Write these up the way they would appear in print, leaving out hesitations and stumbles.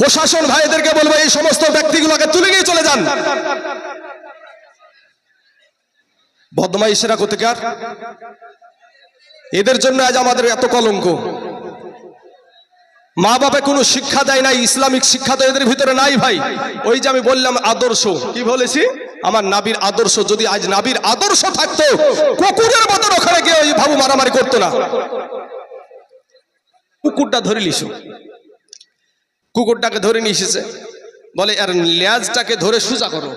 প্রশাসন ভাইদেরকে বলবো এই সমস্ত ব্যক্তিগুলোকে তুলে নিয়ে চলে যান। বদমাইশেরা কোথাকার, এদের জন্য আজ আমাদের এত কলঙ্ক। মা বাবা কোনো শিক্ষা দেয় নাই, ইসলামিক শিক্ষা তো এদের ভিতরে নাই ভাই। ওই যে আমি বললাম আদর্শ, কি বলেছি, আমার নাবির আদর্শ, যদি আজ নাবির আদর্শ থাকতো কুকুরের মতন ওখানে গিয়ে ওই ভাবু মারামারি করতো না। কুকুরটা ধরে নিস, কুকুরটাকে ধরে নিয়ে এসেছে, বলে এর লেজটাকে ধরে সোজা করো,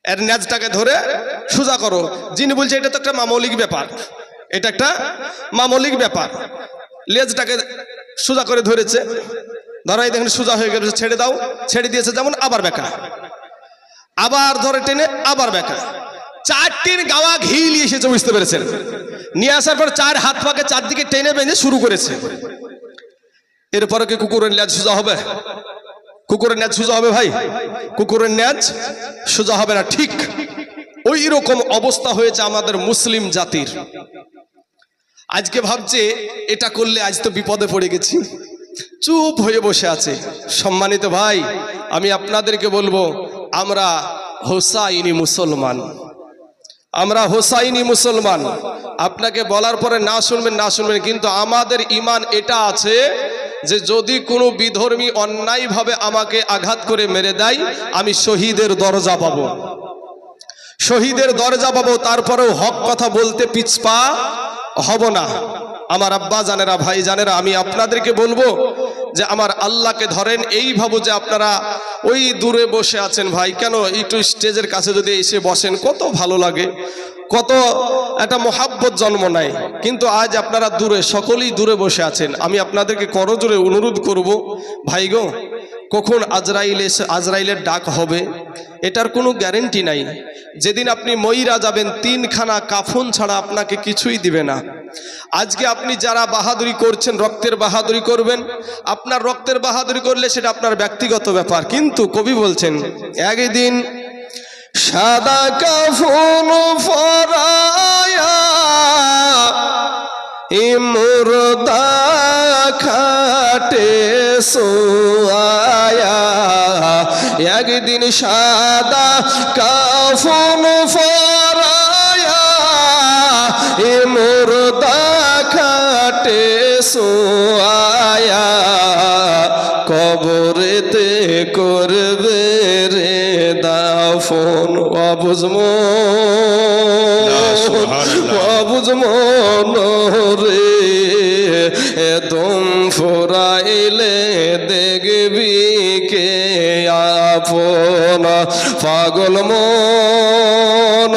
এর লেজটাকে ধরে সোজা করো। যিনি বলছে এটা তো একটা মামলিক ব্যাপার, এটা একটা মামলিক ব্যাপার। লেজটাকে সোজা করে ধরেছে, ধরাই দেখেন সোজা হয়ে গেছে, ছেড়ে দাও, ছেড়ে দিয়েছে যেমন, আবার বেঁকা, আবার ধরে টেনে আবার বেঁকা। 4টির গাওয়া ঘি নিয়ে এসেছে, বুঝতে পেরেছেন? নিয়ে আসার পর 4 হাত পাকে 4 দিকে টেনে বেঁধে শুরু করেছে। এরপরে কি কুকুরের লেজ সোজা হবে? কুকুরের লেজ সোজা হবে ভাই? কুকুরের লেজ সোজা হবে না। ঠিক ওই রকম অবস্থা হয়েছে আমাদের মুসলিম জাতির। আজকে ভাবছে এটা করলে আজ তো বিপদে পড়ে গেছি, চুপ হয়ে বসে আছে। সম্মানিত ভাই, আমি আপনাদেরকে বলবো, আমরা হোসাইনি মুসলমান, আমরা হোসাইনি মুসলমান। আপনাকে বলার পরে না শুনবেন না শুনবেন, কিন্তু আমাদের ঈমান এটা আছে যে যদি কোনো বিধর্মী অন্যায়ভাবে আমাকে আঘাত করে মেরে দেয়, আমি শহীদের দরজা পাবো, শহীদের দরজা পাবো। তারপরেও হক কথা বলতে পিছপা হব না। আমার আব্বা জানেরা, ভাই জানেরা, আমি আপনাদেরকে বলবো যে আমার আল্লাহকে ধরেন। এই ভাবো যে আপনারা ওই দূরে বসে আছেন ভাই, কেন একটু স্টেজের কাছে যদি এসে বসেন, কত ভালো লাগে, কত একটা মহাব্বত জন্ম নেয়। কিন্তু আজ আপনারা দূরে, সকলেই দূরে বসে আছেন। আমি আপনাদেরকে করজোরে অনুরোধ করব, ভাই গো, কখন আজরাইলের ডাক হবে এটার কোনো গ্যারেন্টি নাই। যেদিন আপনি মইরা যাবেন 3খানা কাফন ছাড়া আপনাকে কিছুই দিবে না। আজকে আপনি যারা বাহাদুরি করছেন, রক্তের বাহাদুরি করবেন, আপনার রক্তের বাহাদুরি করলে সেটা আপনার ব্যক্তিগত ব্যাপার। কিন্তু কবি বলছেন, একদিন সাদা কাফন পরায়া মুর্দা খাটে সোয়া, একদিন সাদা কাফন পরায়া মুর্দা খাটে সোয়া, কবরেতে করবে রে দাফন। অবুঝমো অবুঝমন রে, দম ফুরাইলে দেখবি কে আপন। পাগল মন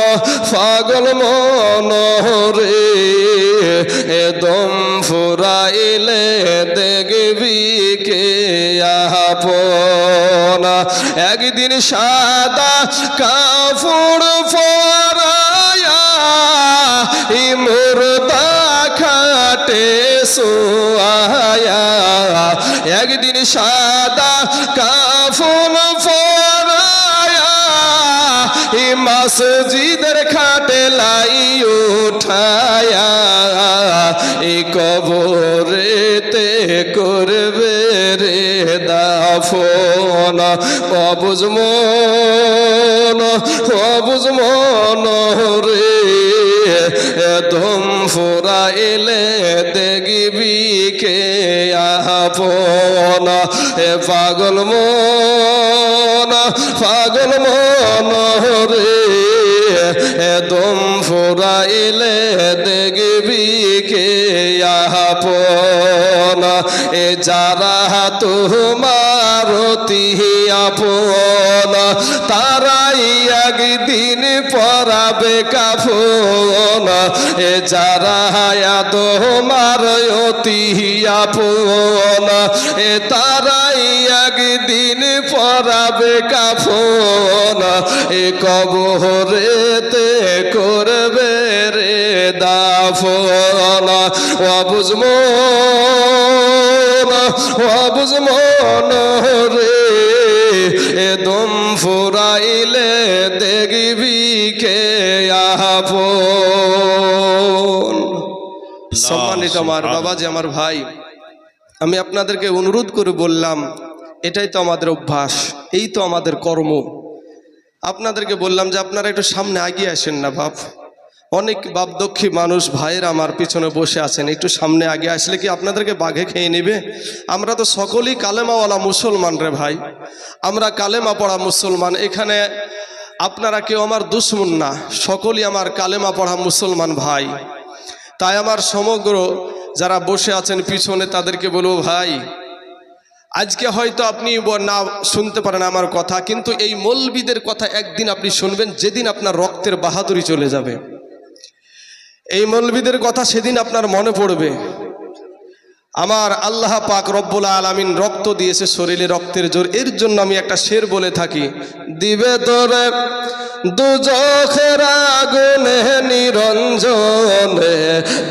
পাগল মন রে, দম ফুরাইলে দেখবি কে আপন। একদিন সাদা কাপড় পরায়া মুর্দা খাটে সোয়া, একদিন সাদা কাফন পরায়া মসজিদের খাটে লাই উঠায়া, এই কবরেতে করবে রে দাফন। অবুঝমন অবুঝমন রে, দম ফুরাইলে দেখবি কে আপন। পাগল মন পাগল মন রে, দম ফুরাইলে দেখবি কে আপন। যারা তোমার অতি আপন, তারাই একদিন পরাবে কাফন। যারা তোমার অতি আপন, তারাই একদিন পরাবে কাফন। কবরেতে করবে রে দাফন। অবুঝমন অবুঝমন রে, দম ফুরাইলে দেখবি কে আপন। সম্মানিত আমার বাবা যে আমার ভাই, আমি আপনাদেরকে অনুরোধ করে বললাম, এটাই তো আমাদের অভ্যাস, এই তো আমাদের কর্ম। আপনাদেরকে বললাম যে আপনারা একটু সামনে এগিয়ে আসেন না বাপ। অনেক বাপদক্ষী মানুষ ভাইয়ের আমার পিছনে বসে আছেন, একটু সামনে আগে আসলে কি আপনাদেরকে বাঘে খেয়ে নেবে? আমরা তো সকলেই কালেমাওয়ালা মুসলমান রে ভাই, আমরা কালেমা পড়া মুসলমান। এখানে আপনারা কেউ আমার দুশ্মন না, সকলেই আমার কালেমা পড়া মুসলমান ভাই। তাই আমার সমগ্র যারা বসে আছেন পিছনে তাদেরকে বলবো, ভাই আজকে হয়তো আপনি না শুনতে পারেন আমার কথা, কিন্তু এই মৌলবীদের কথা একদিন আপনি শুনবেন, যেদিন আপনার রক্তের বাহাদুরি চলে যাবে। এই মৌলবীদের কথা সেদিন আপনার মনে পড়বে। আমার আল্লাহ পাক রব্বুল আলামিন রক্ত দিয়েছে শরীরে, রক্তের জোর। এর জন্য আমি একটা শের বলে থাকি, দিবে তোরে দুজখের আগুনে নিরঞ্জনে,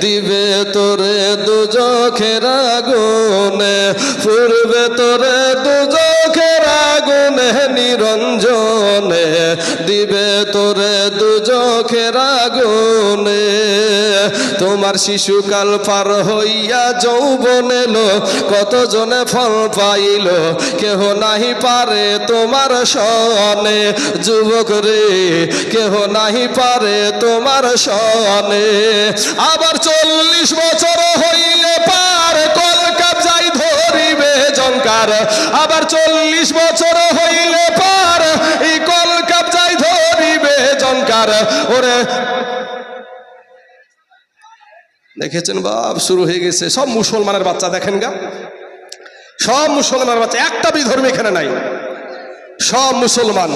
দিবে তোরে দুজখের আগুনে, পুরবে তোরে দুজখের আগুনে নিরঞ্জনে, দিবে তোরে দুজখের আগুনে। তোমার শিশুকাল পার হইয়া যৌবন এলো, কতজনে ফল পাইল, কেহ নাহি পারে তোমার সনে। যুবক রে, কেহ নাহি পারে তোমার সনে। আবার 40 বছর হইলে পার, কলকাপ যাই ধরিবে জঙ্কার। আবার 40 বছর হইলে পার, এই কলকাপ যাই ধরিবে জঙ্কার। ওরে দেখেছেন বাপ, শুরু হয়ে গেছে। সব মুসলমানের বাচ্চা দেখেন গা, সব মুসলমানের বাচ্চা, একটা বিধর্মী এখানে নাই, সব মুসলমান।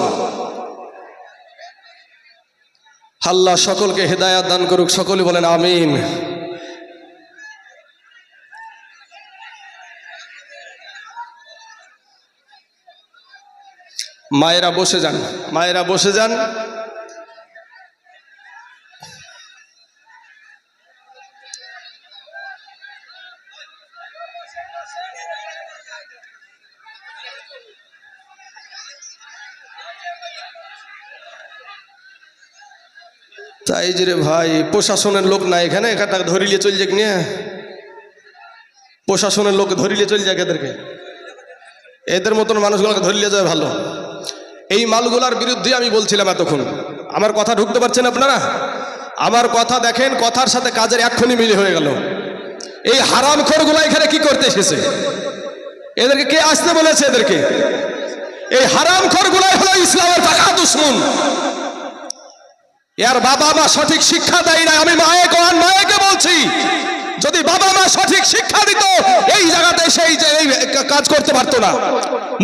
আল্লাহ সকলকে হেদায়াত দান করুক, সকলে বলেন আমিন। মায়েরা বসে যান, মায়েরা বসে যান। তাই যে রে ভাই, প্রশাসনের লোক না এখানে, এখানটা ধরিলে চল যাক নিয়ে, প্রশাসনের লোক ধরিলে চল যাক এদেরকে, এদের মতন মানুষগুলোকে ধরিলে যায় ভালো। এই মালগুলার বিরুদ্ধে আমি বলছিলাম এতক্ষণ। আমার কথা ঢুকতে পারছেন আপনারা? আমার কথা দেখেন, কথার সাথে কাজের এক্ষুনি মিলে হয়ে গেল। এই হারামখোরগুলা এখানে কি করতে এসেছে? এদেরকে কে আসতে বলেছে? এদেরকে এই হারামখোরগুলাই হলো ইসলামের পাকা দুশমন। এর বাবা মা সঠিক শিক্ষা দেয় না। আমি মায়েকে বলছি, যদি বাবা মা সঠিক শিক্ষা দিত, এই জায়গাতে সেই কাজ করতে পারতো না।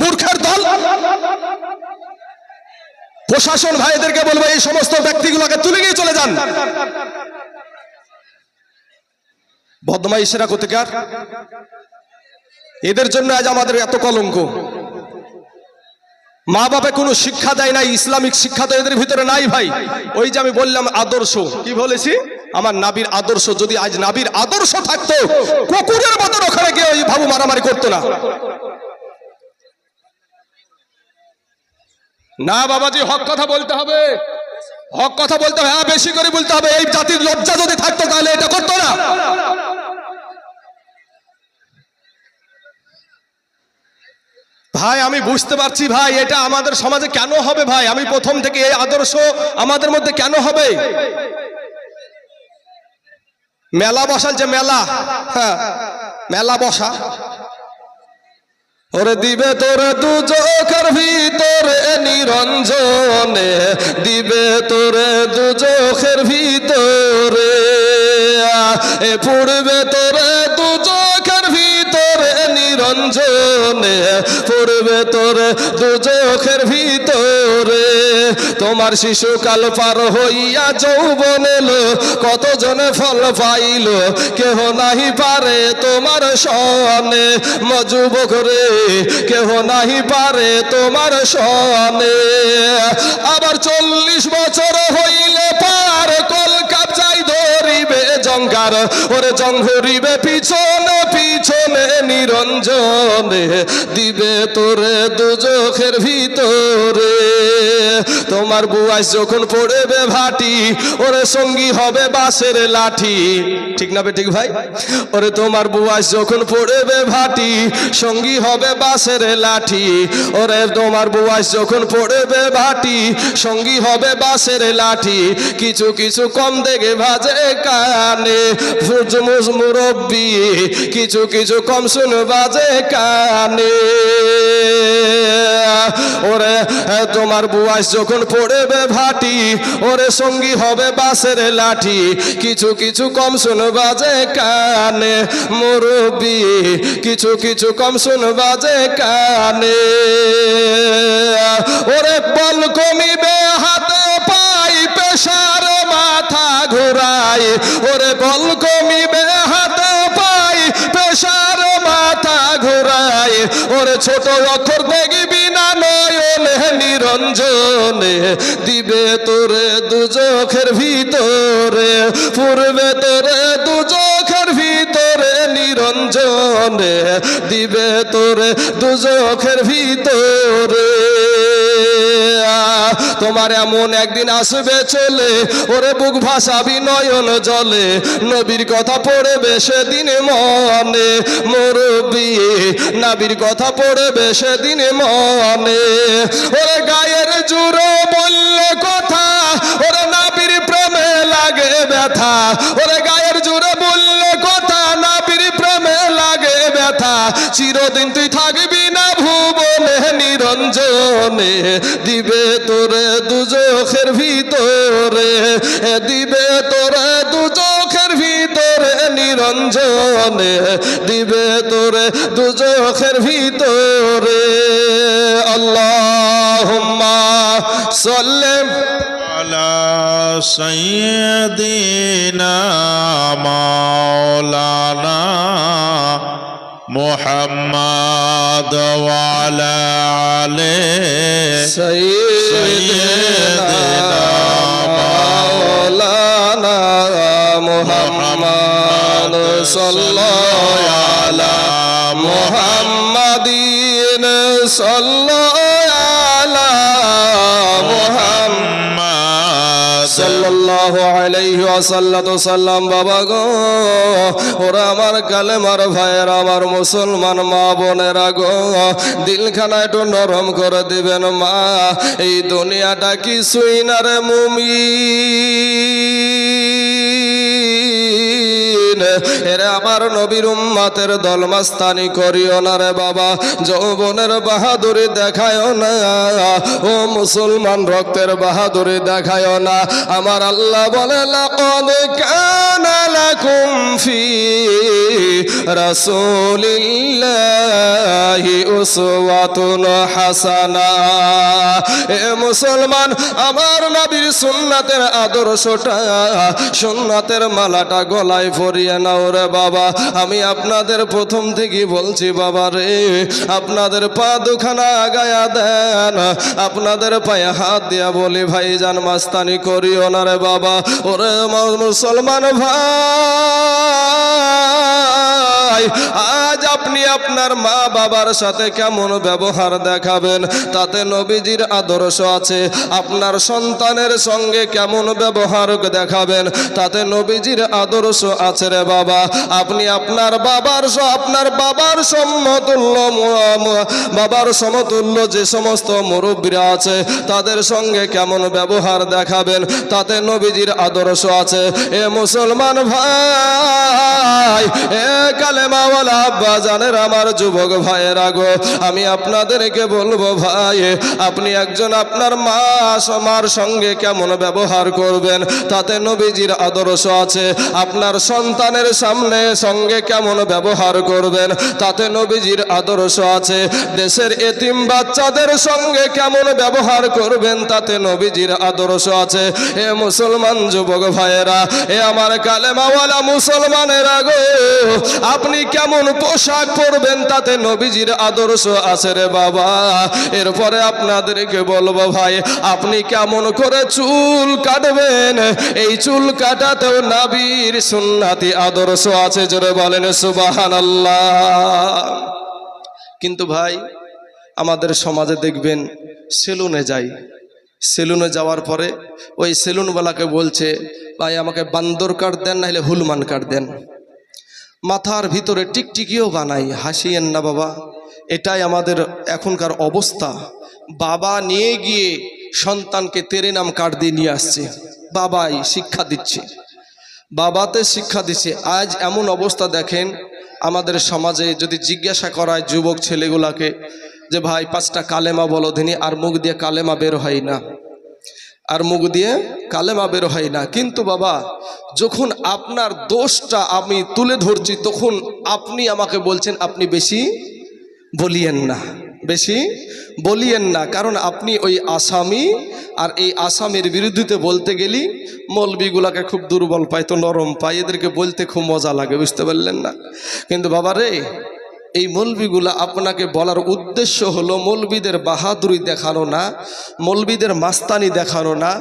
মূর্খের দল। প্রশাসন ভাইদেরকে বলবো, এই সমস্ত ব্যক্তিগুলোকে তুলে নিয়ে চলে যান। বদমাইশেরা কোথাকার, এদের জন্য আজ আমাদের এত কলঙ্ক। মা বাবা কোনো শিক্ষা দেয় নাই, ইসলামিক শিক্ষা তো এদের ভিতরে নাই ভাই। ওই যে আমি বললাম আদর্শ, কি বলেছি? আমার নাবির আদর্শ। যদি আজ নাবির আদর্শ থাকতো, কুকুরের মতন ওখানে গিয়ে ওই ভাবু মারামারি করতো না। না বাবাজি, হক কথা বলতে হবে, হক কথা বলতে হবে, হ্যাঁ বেশি করে বলতে হবে। এই জাতির লজ্জা যদি থাকতো তাহলে এটা করতো না। ভাই আমি বুঝতে পারছি ভাই, এটা আমাদের সমাজে কেন হবে ভাই? আমি প্রথম থেকে এই আদর্শ আমাদের মধ্যে কেন হবে? মেলা বসাল যে মেলা, হ্যাঁ মেলা বসা। ওরে দিবে তোরে দুজখের ভিতরে নিরঞ্জনে, দিবে তোরে দুজখের ভিতরে, এ পড়বে তোরে দুজখের ভিতরে নিরঞ্জনে, পড়বে তোরে দুজখের ভিতরে। তোমার শিশুকাল পার হইয়া যৌবন এলো, কতজনে ফল পাইল, কেহ নাহি পারে তোমার সনে। যুবক রে, কেহ নাহি পারে তোমার সনে। আবার 40 বছর হইলে পার, কলকাপ যাই ধরিবে জঙ্কার। ওরে জং ধরিবে পিছনে পিছনে নিরঞ্জনে দিবে তোরে দুজখের ভিতরে। তোমার বুয়াস যখন পড়বে ভাটি ওরে সঙ্গী হবে বাঁশের লাঠি। ঠিক না বে ঠিক ভাই? ওরে তোমার বুয়াস যখন পড়বে ভাটি সঙ্গী হবে বাঁশের লাঠি। ওরে তোমার বুয়াস যখন পড়বে ভাটি সঙ্গী হবে বাঁশের লাঠি। কিছু কিছু কম দেখে ভাজে কানে মুরব্বি, কিছু কিছু কম শুন বাজে কানে। ওরে তোমার বুয়াস যখন পড়বে ভাটি ওরে সঙ্গী হবে বাঁশের লাঠি। কিছু কিছু কম শুন বাজে কানে মুরব্বি, কিছু কিছু কম শুন বাজে কানে। ওরে বল কমিবে হাতে পাই পেশার মাথা ঘুরাই। ওরে বল কমিবে হাতে পাই পেশার মাথা ঘুরাই। ওরে ছোট অক্ষর দেখবি না নয়নে নিরঞ্জনে দিবে তোরে দুজখের ভিতরে। পূর্বে তোরে দুজখের ভিতরে নিরঞ্জনে দিবে তোরে দুজখের ভিতরে। তোমার এমন একদিন আসবে চলে ওরে বুক ভাসাবি নয়ন জলে। নবীর কথা পড়বে সেদিন মনে মুরব্বি, নবীর কথা পড়বে সেদিন মনে। ওরে গায়ের জুড়ে বললে কথা ওরে নবীর প্রেমে লাগে ব্যথা। ওরে গায়ের জুড়ে বললে কথা নবীর প্রেমে লাগে ব্যথা। চিরদিন তুই থাকবি না ভুবনে নিরঞ্জনে দিবে তোরে দুজখের ভিতরে। দিবে তোরে দুজখের ভিতরে নিরঞ্জনে দিবে তোরে দুজখের ভিতরে। আল্লাহুম্মা সাল্লি আলা সাইয়্যিদিনা মাওলানা মুহাম্মদ ওয়া আলা আলিহি সাইয়্যিদিনা মাওলানা মুহাম্মদ সাল্লাল্লাহু আলা মুহাম্মাদিন সাল্লাল্লাহু আলা মুহাম্মদ সাল্লাল্লাহু আলাইহি ওয়াসাল্লাম। বাবা গো ওরা আমার কালেমার ভাইয়ের আমার মুসলমান মা বোনেরা গো দিলখানা একটু নরম করে দিবেন মা। এই দুনিয়াটা কিছুই না রে মুমিন। এরে আমার নবীর উম্মতের দলমাস্তানি করিও না রে বাবা। যৌবনের বাহাদুরি দেখায়ও না, ও মুসলমান রক্তের বাহাদুরি দেখায়ও না। আমার আল্লাহ বলে লাকাদ কানা লাকুম ফি রাসূলিল্লাহি উসওয়াতুন হাসানা। এ মুসলমান আমার নবীর সুন্নাতের আদর্শটা সুন্নাতের মালাটা গলায় পরিয়ে নাও রে বাবা। আমি আপনাদের প্রথম থেকে বলছি বাবা রে আপনাদের পা দুখানা আগায়া দেন। আপনাদের পায়ে হাত দিয়া বলি ভাইজান মাস্তানি করিও না রে বাবা। ওরে মুসলমান ভাই আজ আপনি আপনার মা বাবার সাথে কেমন ব্যবহার দেখাবেন তাতে নবীজির আদর্শ আছে। আপনার সন্তানের সঙ্গে কেমন ব্যবহার দেখাবেন তাতে নবীজির আদর্শ আছে রে বাবা। আপনি আপনার বাবার সমতুল্য যে সমস্ত মুরব্বীরা আছে তাদের সঙ্গে কেমন ব্যবহার দেখাবেন তাতে নবীজির আদর্শ আছে। এ মুসলমান ভাই, এ কালেমাওয়ালা আব্বা জানের আমার যুবক ভাইয়েরা গো আমি আপনাদেরকে বলবো ভাই আপনি একজন আপনার মার সঙ্গে কেমন ব্যবহার করবেন তাতে নবীজির আদর্শ আছে। আপনার সন্তানের সঙ্গে কেমন ব্যবহার করবেন তাতে নবীজির আদর্শ আছে। দেশের এতিম বাচ্চাদের সঙ্গে কেমন ব্যবহার করবেন তাতে নবীজির আদর্শ আছে। এ মুসলমান যুবক ভাইয়েরা, এ আমার কালেমাওয়ালা মুসলমানেরা গো আপনি কেমন পোশাক পোশাক পরবেন তাতে নবীজির আদর্শ আছে রে বাবা। এরপরে আপনাদেরকে বলবো ভাই, আপনি কেমন করে চুল কাটবেন, এই চুল কাটাতেও নবীর সুন্নাতি আদর্শ আছে, জোরে বলেন সুবহানাল্লাহ। কিন্তু ভাই আমাদের সমাজে দেখবেন সেলুনে যাই, সেলুনে যাওয়ার পরে ওই সেলুনওয়ালাকে বলছে, ভাই আমাকে বান্দর কাট দেন, নাহলে হুলমান কাট দেন। মাথার ভিতরে টিকটিকিও বানাই। হাসিয়েন না বাবা, এটাই আমাদের এখনকার অবস্থা। বাবা নিয়ে গিয়ে সন্তানকে তেরে নাম কাট দিয়ে নিয়ে আসছে, বাবাই শিক্ষা দিচ্ছে, বাবাতে শিক্ষা দিচ্ছে। আজ এমন অবস্থা দেখেন আমাদের সমাজে, যদি জিজ্ঞাসা করায় যুবক ছেলেগুলাকে যে ভাই 5টা কালেমা বলো দিনি, আর মুখ দিয়ে কালেমা বের হয় না, আর মুখ দিয়ে কালেমা বের হয় না। কিন্তু বাবা যখন আপনার দোষটা আমি তুলে ধরছি, তখন আপনি আমাকে বলছেন আপনি বেশি বলিয়েন না, বেশি বলিয়েন না, কারণ আপনি ওই আসামি, আর এই আসামির বিরুদ্ধে বলতে গেলি মৌলবিগুলাকে খুব দুর্বল পায়, তো নরম পায়, এদেরকে বলতে খুব মজা লাগে, বুঝতে পারলেন না? কিন্তু বাবা রে, এই মৌলবিগুলা আপনাকে বলার উদ্দেশ্য হলো মৌলবিদের বাহাদুরি দেখানো না, মৌলবিদের মাস্তানি দেখানো না।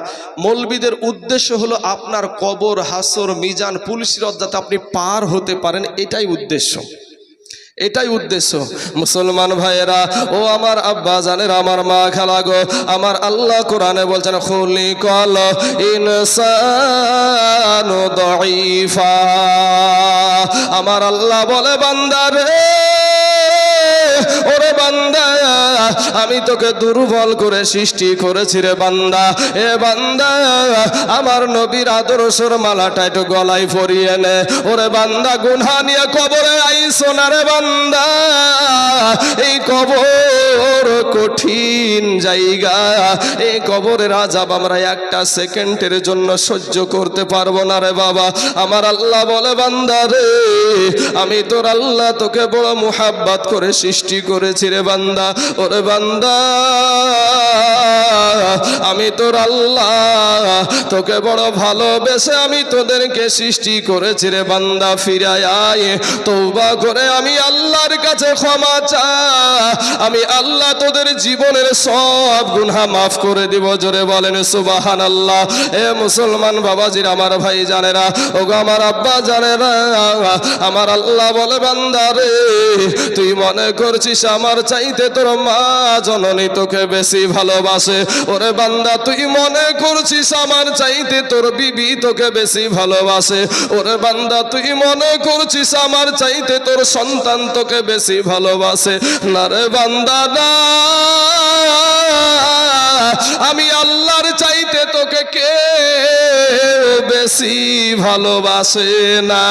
মৌলবিদের উদ্দেশ্য হলো আপনার কবর, হাসর, মিজান, পুলিশের যাতে আপনি পার হতে পারেন, এটাই উদ্দেশ্য, এটাই উদ্দেশ্য। মুসলমান ভাইয়েরা, ও আমার আব্বা জানেরা, আমার মা খালাগো, আমার আল্লাহ কোরআনে বলছেন খুলিকাল ইনসানু দাঈফা। আমার আল্লাহ বলে বান্দারে, ওরে বান্দা আমি তোকে দুর্বল করে সৃষ্টি করেছি রে বান্দা। এ বান্দা আমার নবীর আদর্শের মালাটা একটু গলায় পরিয়ে নে। ওরে বান্দা গুনাহ নিয়ে কবরে আইসো না রে বান্দা, এই কবর কঠিন জায়গা, এই কবরের আযাব আমরা একটা সেকেন্ডের জন্য সহ্য করতে পারবো না রে বাবা। আমার আল্লাহ বলে বান্দা রে, আমি তোর আল্লাহ তোকে বড় মুহাব্বত করে সৃষ্টি করেছি রে বান্দা। ওরে বান্দা আমি তোর আল্লাহ তোকে বড় ভালোবেসে আমি তোদেরকে সৃষ্টি করেছি রে বান্দা। ফিরায় আয়, তওবা করে আমি আল্লাহর কাছে ক্ষমা চা, আমি আল্লাহ তোদের জীবনের সব গুনাহ মাফ করে দিব, জোরে বলেন সুবহানাল্লাহ। এ মুসলমান বাবাজিরা, আমার ভাই জানেরা, ওগো আমার আব্বা জানেরা, আমার আল্লাহ বলে বান্দা রে, তুই মনে করছিস আমার চাইতে তোর মা জননী তোকে বেশি ভালোবাসে। ওরে বান্দা তুই মনে করছিস আমার চাইতে তোর বিবি তোকে বেশি ভালোবাসে। ওরে বান্দা তুই মনে করছিস আমার চাইতে তোর সন্তান তোকে বেশি ভালোবাসে। না রে বান্দা না, আমি আল্লাহর চাইতে তোকে কে বেশি ভালোবাসে না।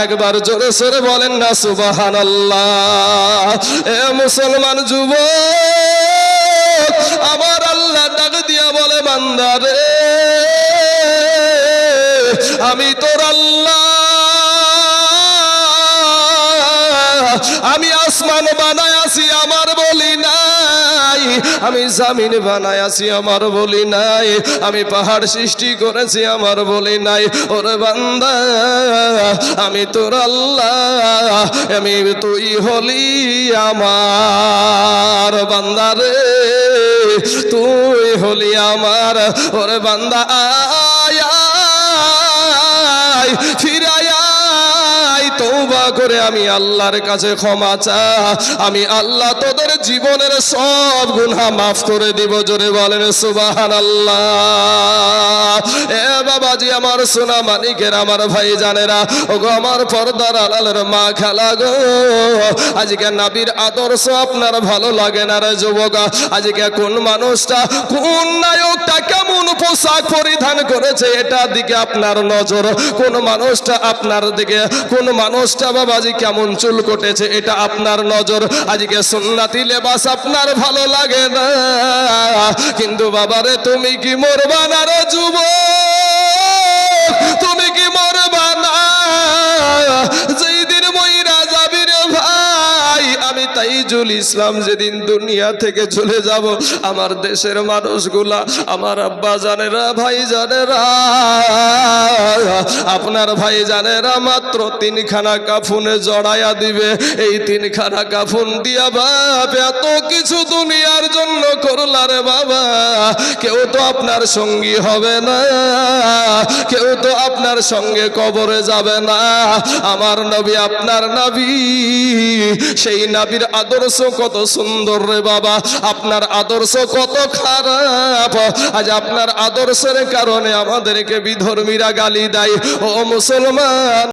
একবার জোরে সোরে বলেন না সুবহানাল্লাহ। এ মুসলমান যুবক, আমার আল্লাহ ডাক দিয়া বলে বান্দা রে, আমি তোর আল্লাহ, আমি আসমান বানায় আছি আমার বলি নাই, আমি জামিন বানায় আছি আমার বলি নাই, আমি পাহাড় সৃষ্টি করেছি আমার বলি নাই। ওরে বান্দা আমি তোর আল্লাহ, আমি তুই হলি আমার বান্দা রে, তুই হলি আমার। ওরে বান্দা আয় আয়, ফিরায় আয়, তওবা করে আমি আল্লাহর কাছে ক্ষমা চা, আমি আল্লাহ তোদের জীবনের সব গুনাহ মাফ করে দিব, জোরে বলেন সুবহানাল্লাহ। এ বাবাজি আমার সোনা মানিকের, আমার ভাই জানেরা, ওগো আমার পর্দার আড়ালের মা খালা গো, আজকে নবীর আদর্শ আপনার ভালো লাগে না রে যুবক? আজকে কোন মানুষটা, কোন নায়কটা কেমন পোশাক পরিধান করেছে এটার দিকে আপনার নজর, কোন মানুষটা আপনার দিকে, কোন মানুষটা বাবাজি কেমন চুল কেটেছে এটা আপনার নজর। আজকে সুন্নতি লেবাস আপনার ভালো লাগে না, কিন্তু বাবারে তুমি কি মরবা না রে যুবক? তুমি কি মরবা না? যেই দিন মইরা যাবি রে ভাই, আমি তাই আজিজুল ইসলাম যেদিন দুনিয়া থেকে চলে যাব, আমার দেশের মানুষগুলা, আমার আব্বা জানেরা, ভাই জানেরা, আপনার ভাই জানেরা মাত্র 3খানা কাফনে জড়াইয়া দিবে। এই 3খানা কাফন দিয়া বাপ এত কিছু দুনিয়ার জন্য করলা রে বাবা, কেউ তো আপনার সঙ্গী হবে না, কেউ তো আপনার সঙ্গে কবরে যাবে না। আমার নবী আপনার নবী, সেই নবীর আদর্শ কত সুন্দর রে বাবা, আপনার আদর্শ কত খারাপ। আজ আপনার আদর্শের কারণে আমাদেরকে বিধর্মীরা গালি দেয়। ও মুসলমান,